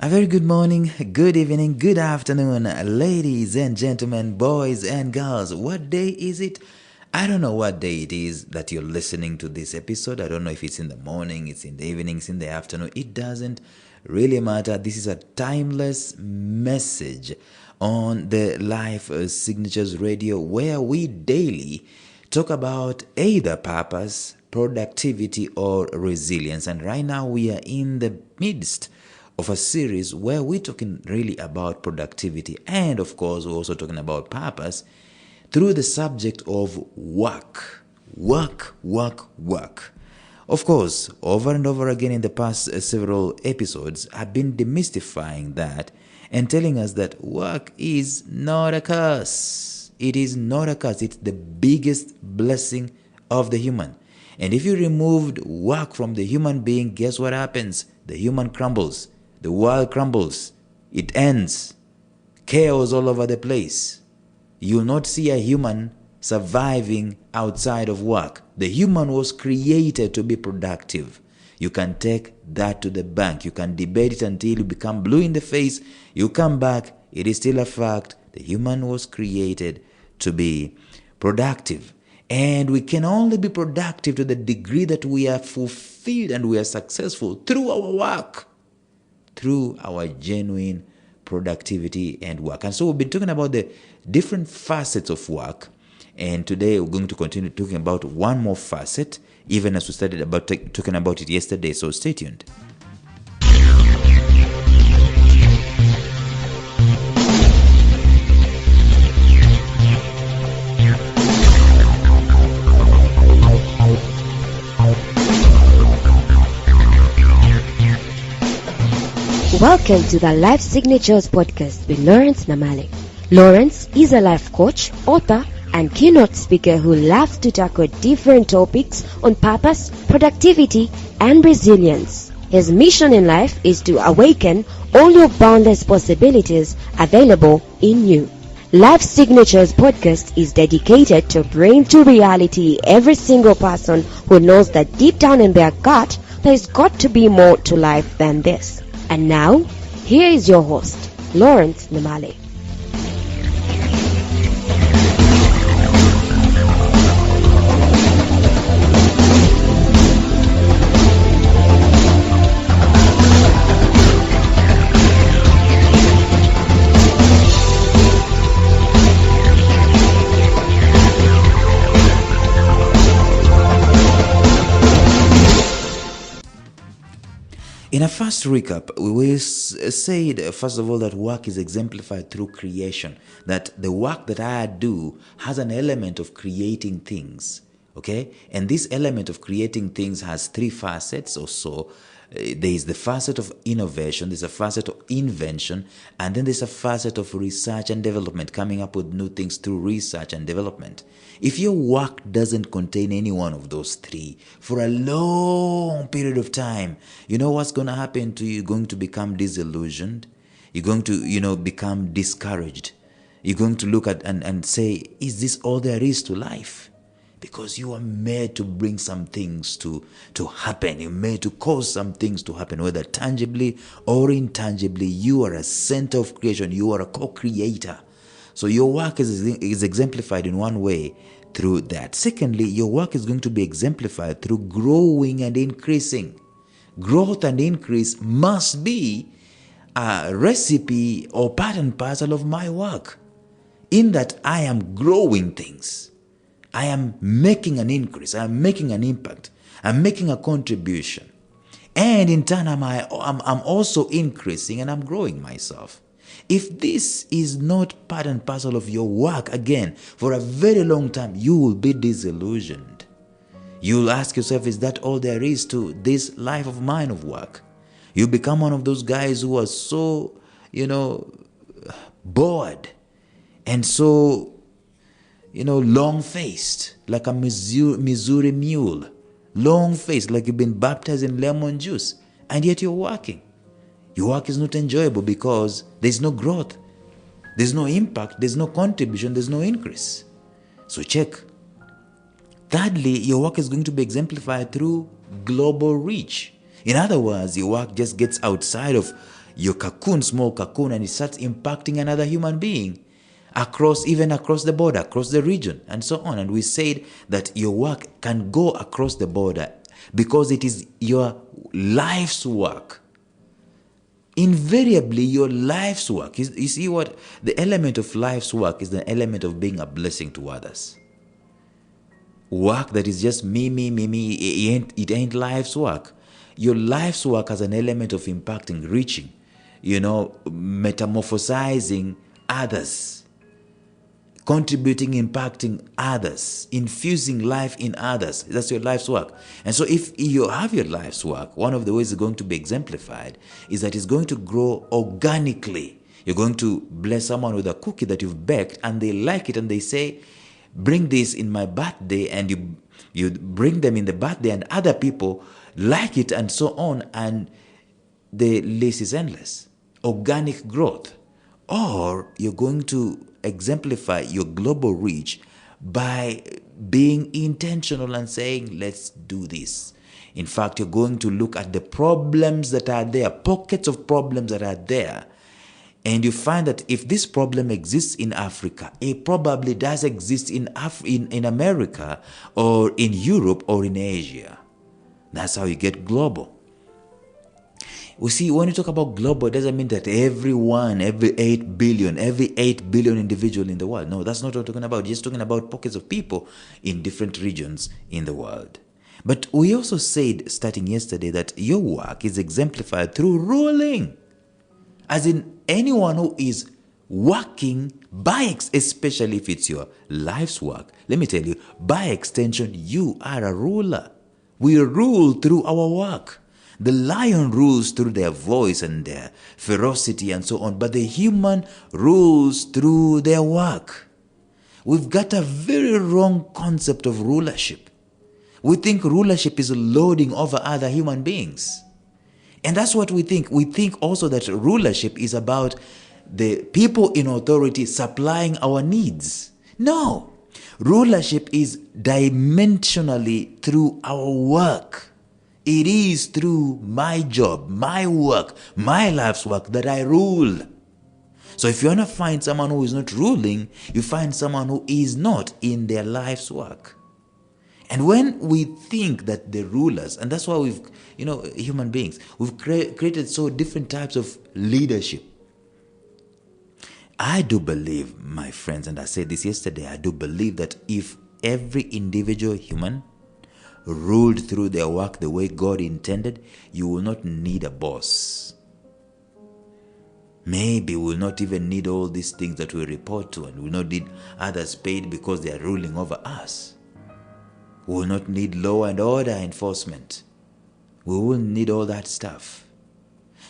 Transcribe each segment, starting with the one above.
A very good morning, good evening, good afternoon, ladies and gentlemen, boys and girls. What day is it? I don't know what day it is that you're listening to this episode. I don't know if it's in the morning, it's in the evening, it's in the afternoon. It doesn't really matter. This is a timeless message on the Life Signatures Radio where we daily talk about either purpose, productivity, or resilience. And right now we are in the midst of a series where we're talking really about productivity, and of course we're also talking about purpose through the subject of work. Of course, over and over again in the past several episodes, I've been demystifying that and telling us that work is not a curse. It is not a curse. It's the biggest blessing of the human. And if you removed work from the human being, guess what happens? The human crumbles. The world crumbles. It ends. Chaos all over the place. You'll not see a human surviving outside of work. The human was created to be productive. You can take that to the bank. You can debate it until you become blue in the face. You come back. It is still a fact. The human was created to be productive. And we can only be productive to the degree that we are fulfilled and we are successful through our work. Through our genuine productivity and work. And so we've been talking about the different facets of work, and today we're going to continue talking about one more facet, even as we started about talking about it yesterday. So stay tuned. Welcome to the Life Signatures podcast with Lawrence Namale. Lawrence is a life coach, author, and keynote speaker who loves to tackle different topics on purpose, productivity, and resilience. His mission in life is to awaken all your boundless possibilities available in you. Life Signatures podcast is dedicated to bring to reality every single person who knows that deep down in their gut, there's got to be more to life than this. And now, here is your host, Lawrence Namale. In a first recap, we said, first of all, that work is exemplified through creation. That the work that I do has an element of creating things. Okay? And this element of creating things has three facets or so. There is the facet of innovation, there's a facet of invention, and then there's a facet of research and development, coming up with new things through research and development. If your work doesn't contain any one of those three for a long period of time, you know what's going to happen to you? You're going to become disillusioned. You're going to, become discouraged. You're going to look at and say, is this all there is to life? Because you are made to bring some things to happen. You're made to cause some things to happen, whether tangibly or intangibly. You are a center of creation. You are a co-creator. So your work is exemplified in one way through that. Secondly, your work is going to be exemplified through growing and increasing. Growth and increase must be a recipe or part and parcel of my work, in that I am growing things. I am making an increase. I am making an impact. I'm making a contribution. And in turn, I'm also increasing and I'm growing myself. If this is not part and parcel of your work, again, for a very long time, you will be disillusioned. You'll ask yourself, is that all there is to this life of mine of work? You become one of those guys who are so, bored and so long-faced, like a Missouri mule. Long-faced, like you've been baptized in lemon juice, and yet you're working. Your work is not enjoyable because there's no growth. There's no impact. There's no contribution. There's no increase. So check. Thirdly, your work is going to be exemplified through global reach. In other words, your work just gets outside of your cocoon, small cocoon, and it starts impacting another human being across the border, across the region, and so on. And we said that your work can go across the border because it is your life's work. Invariably, your life's work. You see what? The element of life's work is the element of being a blessing to others. Work that is just me, it ain't life's work. Your life's work has an element of impacting, reaching, metamorphosizing others, contributing, impacting others, infusing life in others. That's your life's work. And so if you have your life's work, one of the ways it's going to be exemplified is that it's going to grow organically. You're going to bless someone with a cookie that you've baked, and they like it, and they say, bring this in my birthday, and you bring them in the birthday, and other people like it, and so on, and the list is endless. Organic growth. Or you're going to exemplify your global reach by being intentional and saying, let's do this. In fact, you're going to look at the problems that are there, pockets of problems that are there, and you find that if this problem exists in Africa, it probably does exist in America, or in Europe, or in Asia. That's how you get global. We see, when you talk about global, it doesn't mean that every 8 billion individual in the world. No, that's not what we're talking about. We're just talking about pockets of people in different regions in the world. But we also said, starting yesterday, that your work is exemplified through ruling. As in, anyone who is working especially if it's your life's work, let me tell you, by extension, you are a ruler. We rule through our work. The lion rules through their voice and their ferocity and so on, but the human rules through their work. We've got a very wrong concept of rulership. We think rulership is lording over other human beings. And that's what we think. We think also that rulership is about the people in authority supplying our needs. No. Rulership is dimensionally through our work. It is through my job, my work, my life's work that I rule. So if you want to find someone who is not ruling, you find someone who is not in their life's work. And when we think that the rulers, and that's why we've, human beings, we've created so different types of leadership. I do believe, my friends, and I said this yesterday, I do believe that if every individual human ruled through their work the way God intended, you will not need a boss. Maybe we'll not even need all these things that we report to, and we'll not need others paid because they are ruling over us. We will not need law and order enforcement. We won't need all that stuff.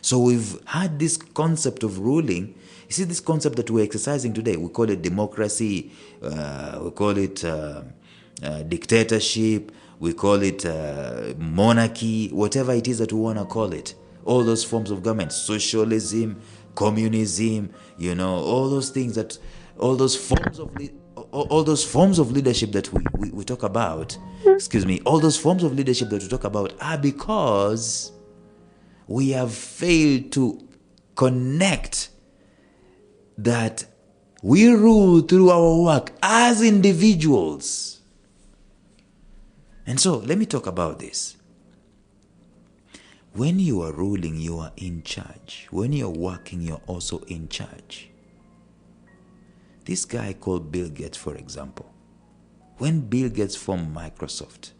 So we've had this concept of ruling. You see, this concept that we're exercising today, we call it democracy, we call it dictatorship, we call it monarchy, whatever it is that we want to call it. All those forms of government, socialism, communism, all those things all those forms of leadership that we talk about, all those forms of leadership that we talk about are because we have failed to connect that we rule through our work as individuals. And so, let me talk about this. When you are ruling, you are in charge. When you're working, you're also in charge. This guy called Bill Gates, for example, when Bill Gates formed Microsoft,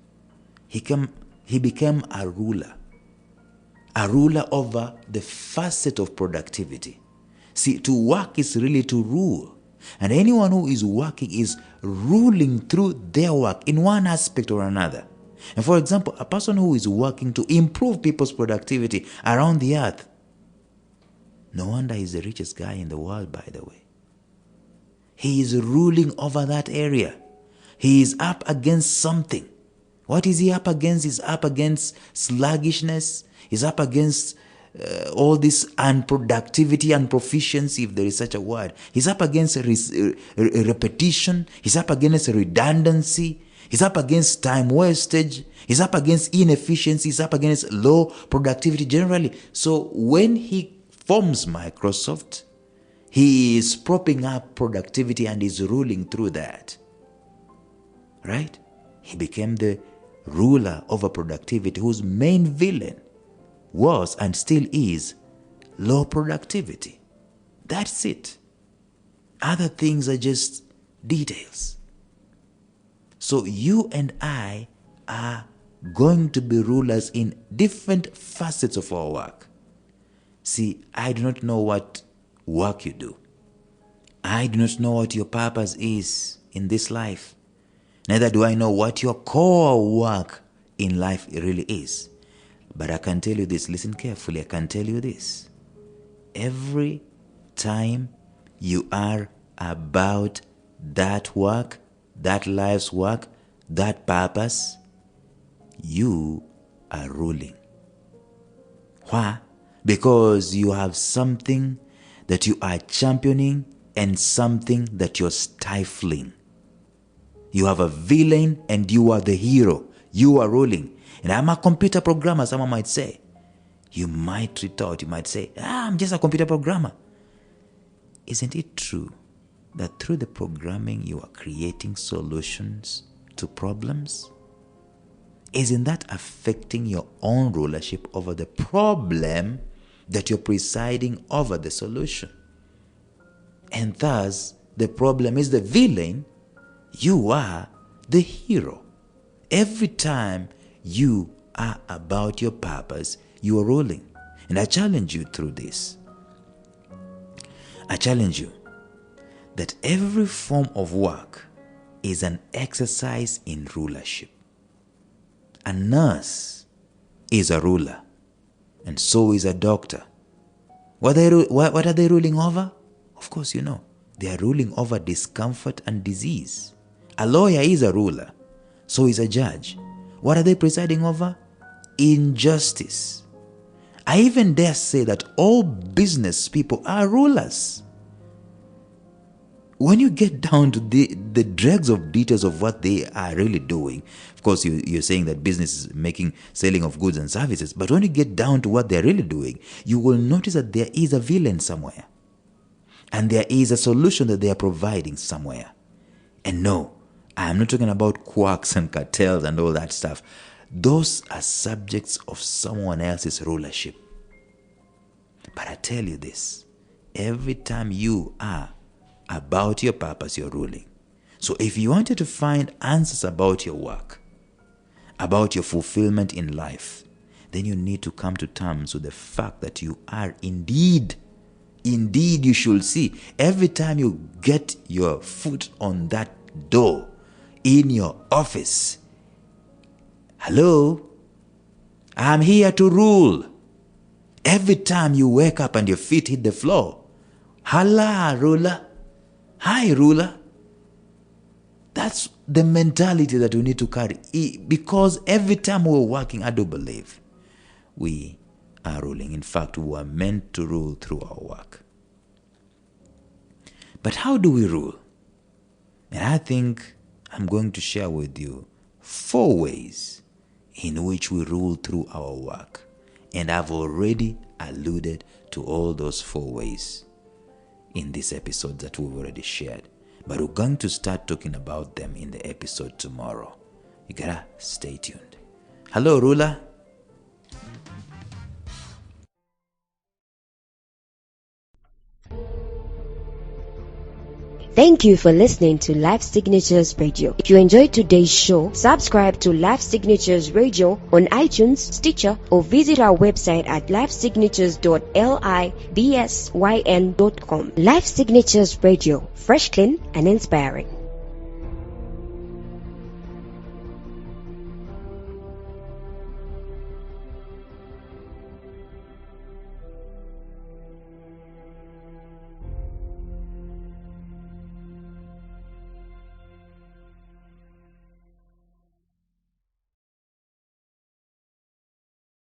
he became a ruler over the facet of productivity. See, to work is really to rule. And anyone who is working is ruling through their work in one aspect or another. And for example, a person who is working to improve people's productivity around the earth, no wonder he's the richest guy in the world, by the way. He is ruling over that area. He is up against something. What is he up against? He's up against sluggishness. He's up against all this unproductivity and proficiency, if there is such a word. He's up against repetition. He's up against redundancy. He's up against time wastage. He's up against inefficiency. He's up against low productivity generally. So when he forms Microsoft. He is propping up productivity and is ruling through that. Right? He became the ruler over productivity, whose main villain was and still is low productivity. That's it. Other things are just details. So you and I are going to be rulers in different facets of our work. See, I do not know what work you do. I do not know what your purpose is in this life. Neither do I know what your core work in life really is. But I can tell you this, listen carefully, I can tell you this. Every time you are about that work, that life's work, that purpose, you are ruling. Why? Because you have something that you are championing and something that you're stifling. You have a villain and you are the hero. You are ruling. And I'm a computer programmer, someone might say. You might retort, you might say, I'm just a computer programmer. Isn't it true that through the programming you are creating solutions to problems? Isn't that affecting your own rulership over the problem that you're presiding over the solution? And thus, the problem is the villain, you are the hero. Every time you are about your purpose, you are ruling. And I challenge you through this. I challenge you that every form of work is an exercise in rulership. A nurse is a ruler, and so is a doctor. What are they ruling over? Of course you know. They are ruling over discomfort and disease. A lawyer is a ruler, so is a judge. What are they presiding over? Injustice. I even dare say that all business people are rulers. When you get down to the dregs of details of what they are really doing, of course you're saying that business is selling of goods and services, but when you get down to what they're really doing, you will notice that there is a villain somewhere. And there is a solution that they are providing somewhere. And no, I'm not talking about quacks and cartels and all that stuff. Those are subjects of someone else's rulership. But I tell you this, every time you are about your purpose, you're ruling. So if you wanted to find answers about your work, about your fulfillment in life, then you need to come to terms with the fact that you are indeed you should see. Every time you get your foot on that door in your office, hello, I'm here to rule. Every time you wake up and your feet hit the floor, hello, ruler. Hi, ruler. That's the mentality that we need to carry. Because every time we're working, I do believe we are ruling. In fact, we are meant to rule through our work. But how do we rule? And I think I'm going to share with you 4 ways in which we rule through our work. And I've already alluded to all those 4 ways in this episode that we've already shared. But we're going to start talking about them in the episode tomorrow. You gotta stay tuned. Hello, ruler. Thank you for listening to Life Signatures Radio. If you enjoyed today's show, subscribe to Life Signatures Radio on iTunes, Stitcher, or visit our website at lifesignatures.libsyn.com. Life Signatures Radio, fresh, clean, and inspiring.